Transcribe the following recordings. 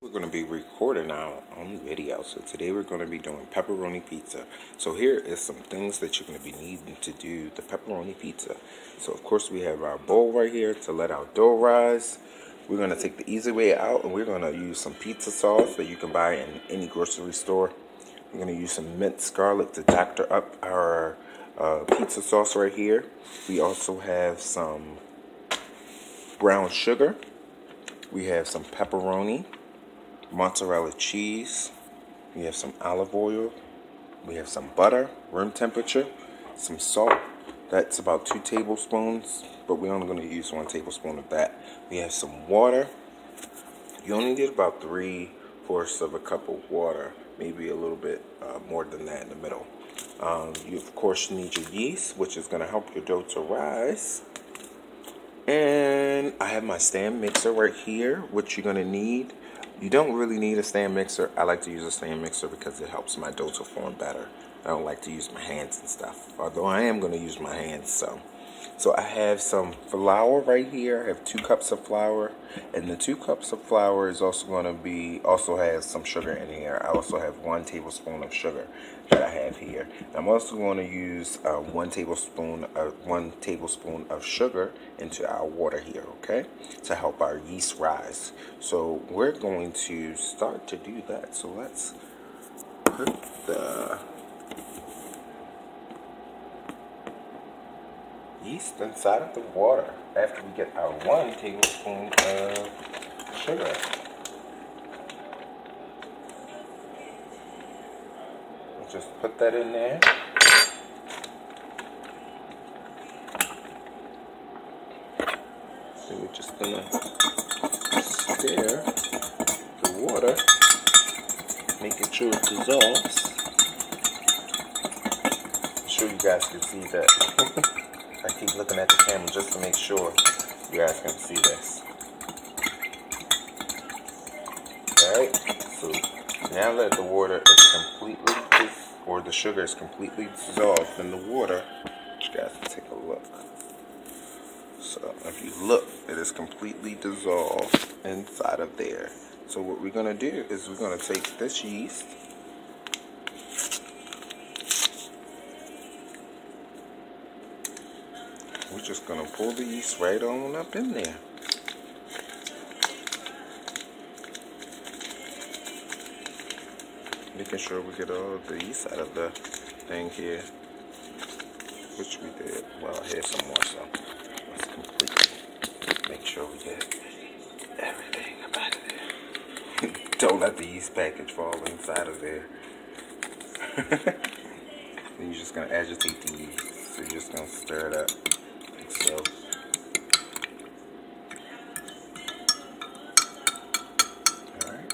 We're going to be recording our own video. So today we're going to be doing pepperoni pizza. So here is some things that you're going to be needing to do the pepperoni pizza. So of course we have our bowl right here to let our dough rise. We're going to take the easy way out and we're going to use some pizza sauce that you can buy in any grocery store. We're going to use some minced garlic to doctor up our pizza sauce right here. We also have some brown sugar. We have some pepperoni, mozzarella cheese, we have some olive oil, we have some butter, room temperature, some salt, that's about 2 tablespoons, but we're only going to use 1 tablespoon of that. We have some water. You only need about 3/4 of a cup of water, maybe a little bit more than that in the middle. You of course need your yeast, which is going to help your dough to rise. And I have my stand mixer right here, which you're going to need. You don't really need a stand mixer. I like to use a stand mixer because it helps my dough to form better. I don't like to use my hands and stuff, although I am going to use my hands. So I have some flour right here. I have 2 cups of flour, and the 2 cups of flour is also going to be has some sugar in here. I also have 1 tablespoon of sugar that I have here. I'm also going to use 1 tablespoon of sugar into our water here, okay, to help our yeast rise. So we're going to start to do that. So let's put the yeast inside of the water after we get our 1 tablespoon of sugar. We'll just put that in there. So we're just gonna stir the water, making sure it dissolves. I'm sure you guys can see that. I keep looking at the camera just to make sure you guys can see this. Alright, so now that the water is completely, or the sugar is completely dissolved in the water, you guys can take a look. So if you look, it is completely dissolved inside of there. So what we're going to do is we're going to take this yeast, we're just going to pull the yeast right on up in there. Making sure we get all of the yeast out of the thing here, which we did. Well, here's some more, so let's completely make sure we get everything up out of there. Don't let the yeast package fall inside of there. Then you're just going to agitate the yeast. So you're just going to stir it up. So alright.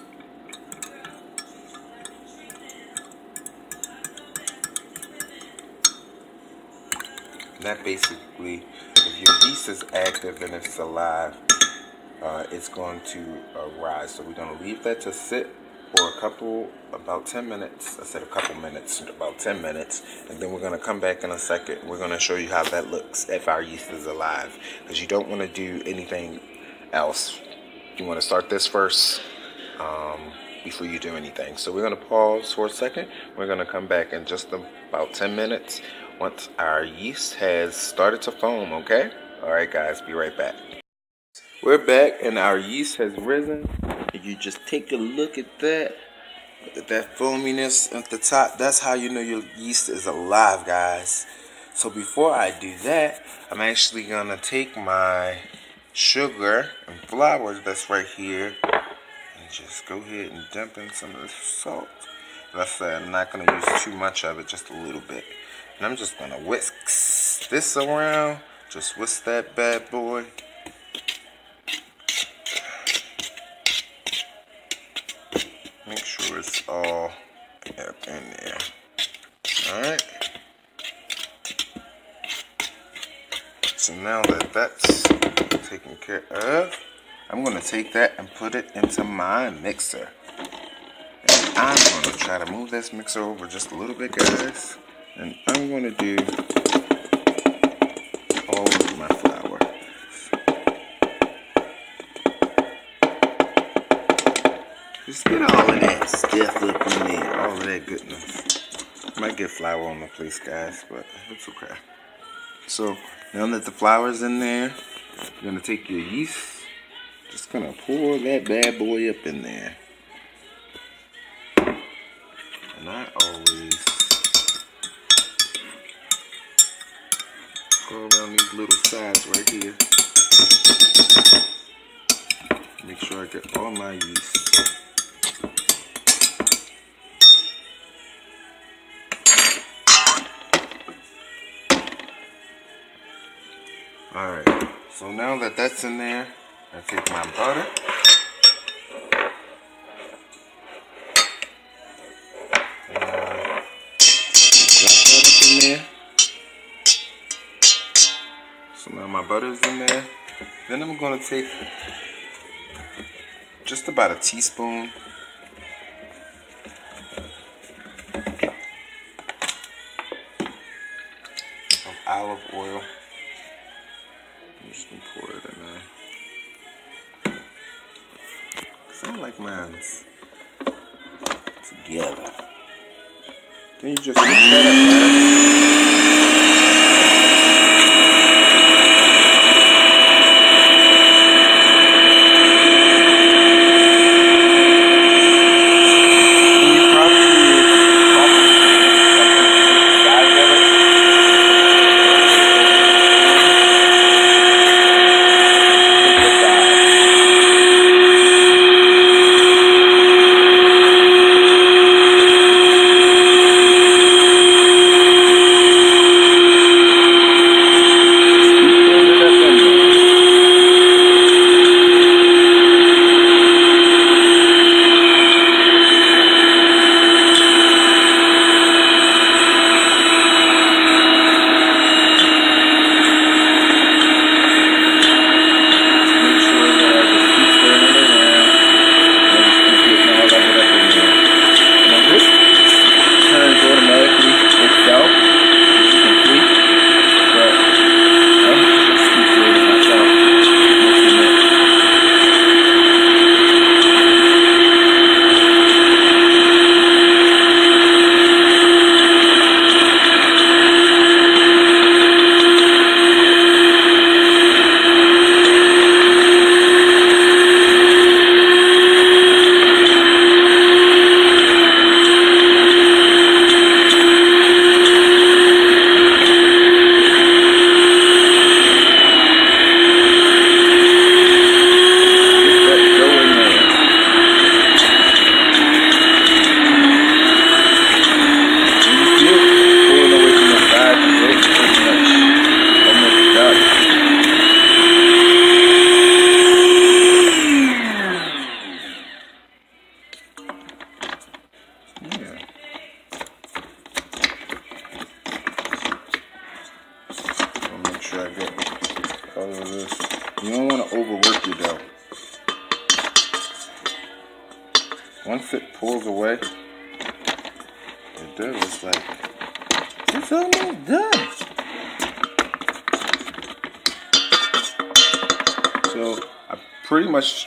That basically, if your yeast is active and it's alive, it's going to rise. So we're going to leave that to sit for about 10 minutes. I said a couple minutes, about 10 minutes. And then we're going to come back in a second. We're going to show you how that looks if our yeast is alive. Because you don't want to do anything else. You want to start this first before you do anything. So we're going to pause for a second. We're going to come back in just about 10 minutes once our yeast has started to foam, okay? Alright guys, be right back. We're back and our yeast has risen. If you just take a look at that foaminess at the top, that's how you know your yeast is alive, guys. So before I do that, I'm actually gonna take my sugar and flour that's right here and just go ahead and dump in some of the salt. Let's say I'm not gonna use too much of it, just a little bit. And I'm just gonna whisk this around. Just whisk that bad boy. Make sure it's all up in there. Alright. So now that that's taken care of, I'm going to take that and put it into my mixer. And I'm going to try to move this mixer over just a little bit, guys. And I'm going to do all of my flour. Just get all of that stuff up in there, all of that goodness. Might get flour on the place, guys, but it's okay. So now that the flour's in there, you're gonna take your yeast. Just gonna pour that bad boy up in there. And I always go around these little sides right here. Make sure I get all my yeast. Alright, so now that that's in there, I take my butter. And drop that up in there. So now my butter's in there. Then I'm going to take just about a teaspoon of olive oil. I'm just going to pour it in there. Cause I like mine's together. Then you just mix that up, You don't want to overwork your dough. Once it pulls away, the dough is like, it's almost done. So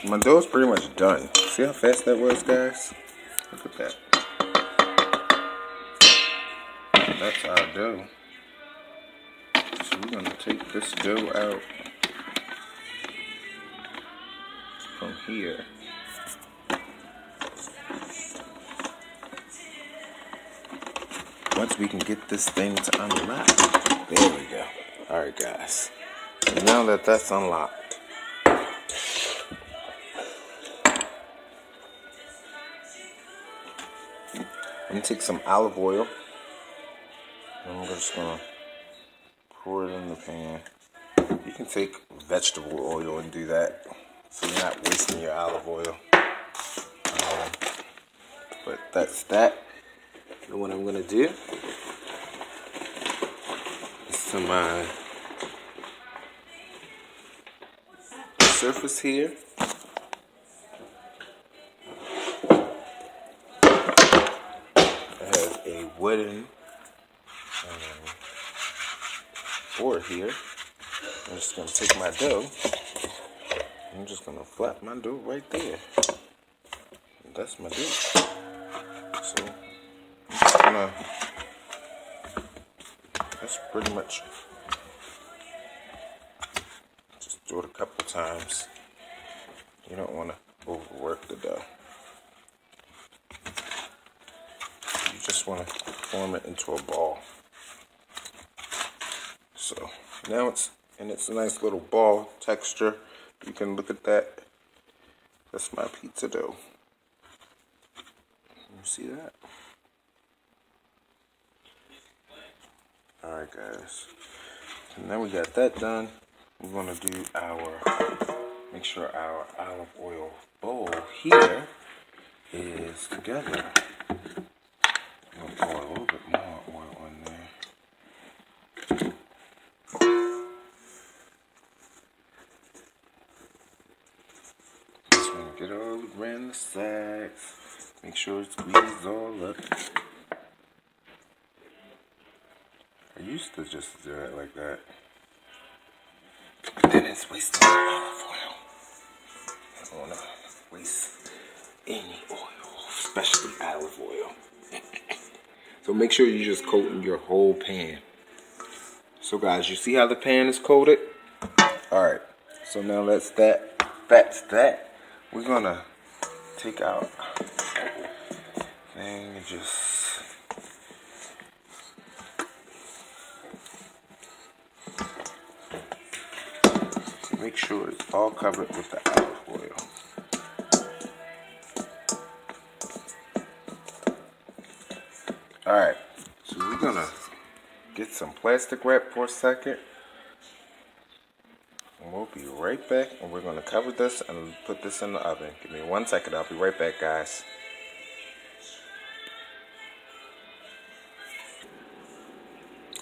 my dough is pretty much done. See how fast that was, guys? Look at that. That's our dough. So we're going to take this dough out from here. Once we can get this thing to unlock. There we go. Alright, guys. So now that that's unlocked, I'm going to take some olive oil. And I'm just going to pour it in the pan. You can take vegetable oil and do that, so you're not wasting your olive oil. But that's that. And what I'm going to do is to my surface here, I have a wooden board here. I'm just going to take my dough. I'm just going to flap my dough right there. that's my dish. So I'm just gonna, that's pretty much, just do it a couple times. You don't want to overwork the dough. You just want to form it into a ball. So now it's a nice little ball texture. You can look at that. That's my pizza dough. You see that? Alright guys. So now we got that done. We're going to do make sure our olive oil bowl here is together. I'm going to pour a little bit more oil on there. Just want to get all around the sides. Make sure it squeezes all up. I used to just do it like that. But then it's wasting olive oil. I don't want to waste any oil, especially olive oil. So make sure you just coat your whole pan. So guys, you see how the pan is coated? Alright, so now that's that. We're gonna take out thing and just make sure it's all covered with the olive oil. Alright, so we're gonna get some plastic wrap for a second. And we'll be right back, and we're gonna cover this and put this in the oven. Give me 1 second, I'll be right back, guys.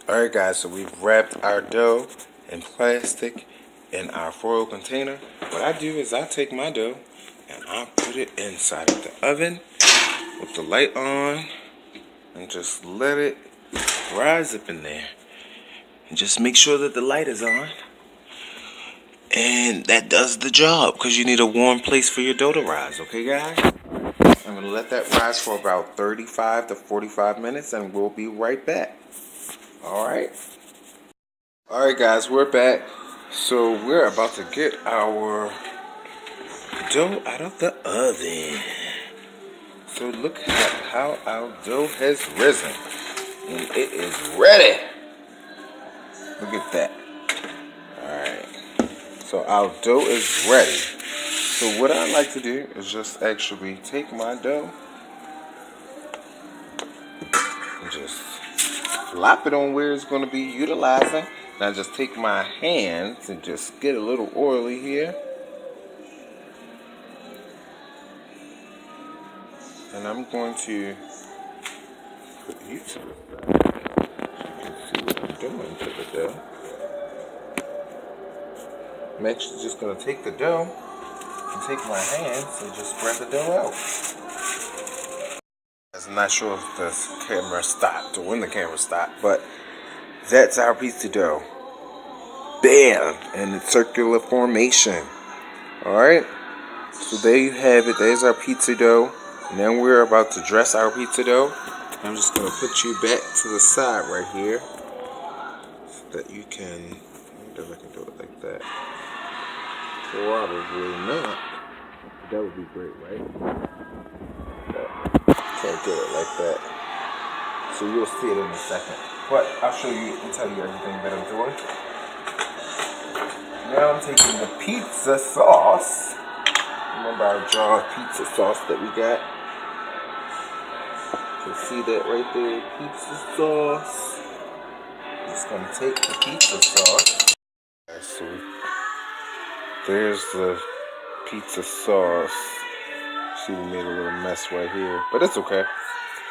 Alright guys, so we've wrapped our dough in plastic in our foil container. What I do is I take my dough and I put it inside of the oven with the light on and just let it rise up in there. And just make sure that the light is on. And that does the job, because you need a warm place for your dough to rise, okay guys? I'm going to let that rise for about 35 to 45 minutes and we'll be right back. Alright guys, we're back. So we're about to get our dough out of the oven. So look at how our dough has risen. And it is ready. Look at that. Alright. So our dough is ready. So what I like to do is just actually take my dough and just flop it on where it's going to be utilizing. Now just take my hands and just get a little oily here. And I'm going to put you to the side. You can see what I'm doing to the dough. I'm actually just going to take the dough and take my hands and just spread the dough out. I'm not sure if the camera stopped or when the camera stopped, but that's our pizza dough. Bam! In its circular formation. Alright? So there you have it. There's our pizza dough. And then we're about to dress our pizza dough. I'm just going to put you back to the side right here. So that you can, I wonder if I can do it like that. Probably not. That would be great, right? But can't do it like that. So you'll see it in a second. But I'll show you and tell you everything that I'm doing. Now I'm taking the pizza sauce. Remember our jar of pizza sauce that we got? You can see that right there, pizza sauce. I'm just going to take the pizza sauce. So there's the pizza sauce. See, we made a little mess right here, but it's okay.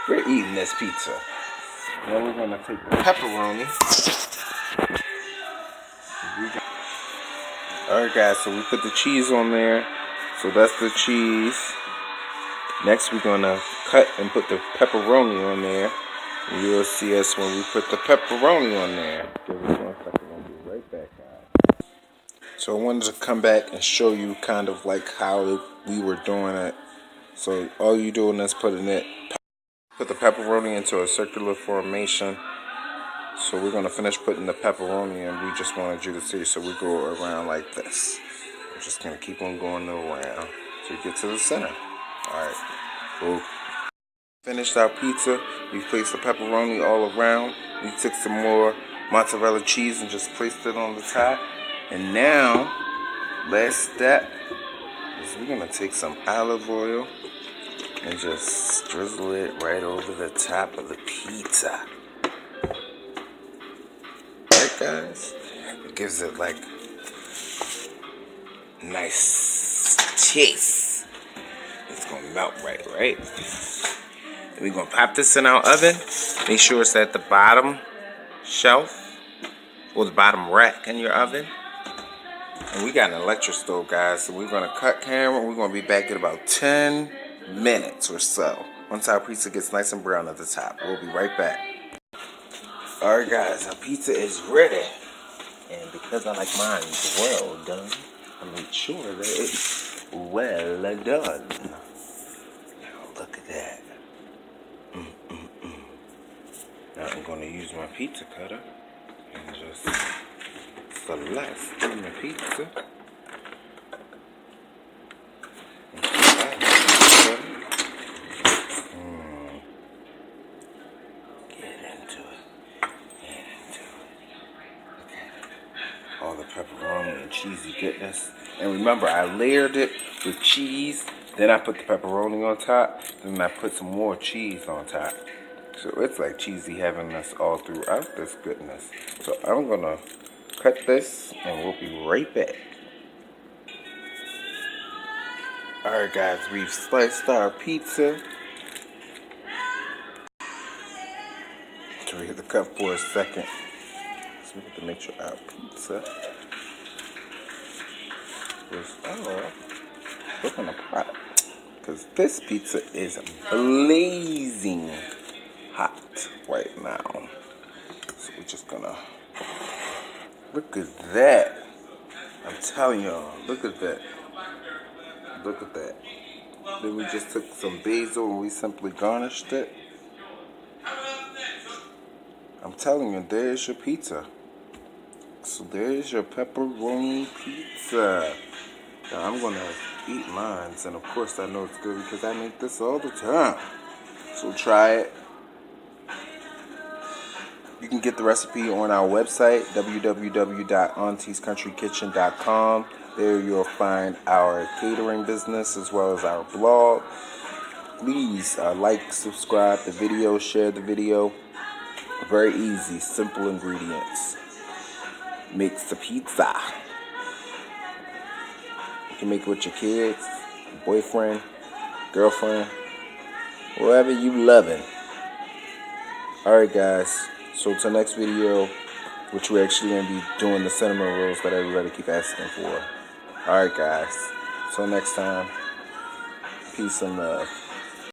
We're eating this pizza. Now we're going to take the pepperoni. Alright guys, so we put the cheese on there. So that's the cheese. Next we're going to cut and put the pepperoni on there. And you'll see us when we put the pepperoni on there. Give us 1 second, we'll be right back, guys. So I wanted to come back and show you kind of like how we were doing it So all you doing is put the pepperoni into a circular formation. So we're gonna finish putting the pepperoni in. We just wanted you to see. So we go around like this. We're just gonna keep on going around till we get to the center. All right. We'll finished our pizza. We placed the pepperoni all around. We took some more mozzarella cheese and just placed it on the top. And now, last step is we're gonna take some olive oil and just drizzle it right over the top of the pizza. Right, guys? It gives it like nice taste. It's gonna melt right? And we're gonna pop this in our oven. Make sure it's at the bottom shelf or the bottom rack in your oven. And we got an electric stove, guys, so we're gonna cut camera. We're gonna be back in about 10 minutes or so. Once our pizza gets nice and brown at the top. We'll be right back. Alright, guys, our pizza is ready. And because I like mine well done, I make sure that it's well done. Now look at that. Now I'm gonna use my pizza cutter and just slice in the pizza. All the pepperoni and cheesy goodness. And remember, I layered it with cheese, then I put the pepperoni on top, then I put some more cheese on top. So it's like cheesy heaviness all throughout this goodness. So I'm gonna cut this and we'll be right back. Alright, guys, we've sliced our pizza. So we hit the cup for a second. So we have to make sure our pizza is look on the pot, because this pizza is blazing hot right now. So we're just gonna look at that. I'm telling y'all, look at that. Look at that. Then we just took some basil and we simply garnished it. I'm telling you, there's your pizza. So there's your pepperoni pizza. Now I'm gonna eat mine, and of course I know it's good because I make this all the time. So try it. You can get the recipe on our website, www.auntiescountrykitchen.com. There you'll find our catering business as well as our blog. Please like, subscribe the video, share the video. Very easy, simple ingredients. Makes the pizza. You can make it with your kids, boyfriend, girlfriend, whoever you loving. Alright, guys. So till next video, which we're actually going to be doing the cinnamon rolls that everybody keep asking for. Alright, guys. Till next time. Peace and love.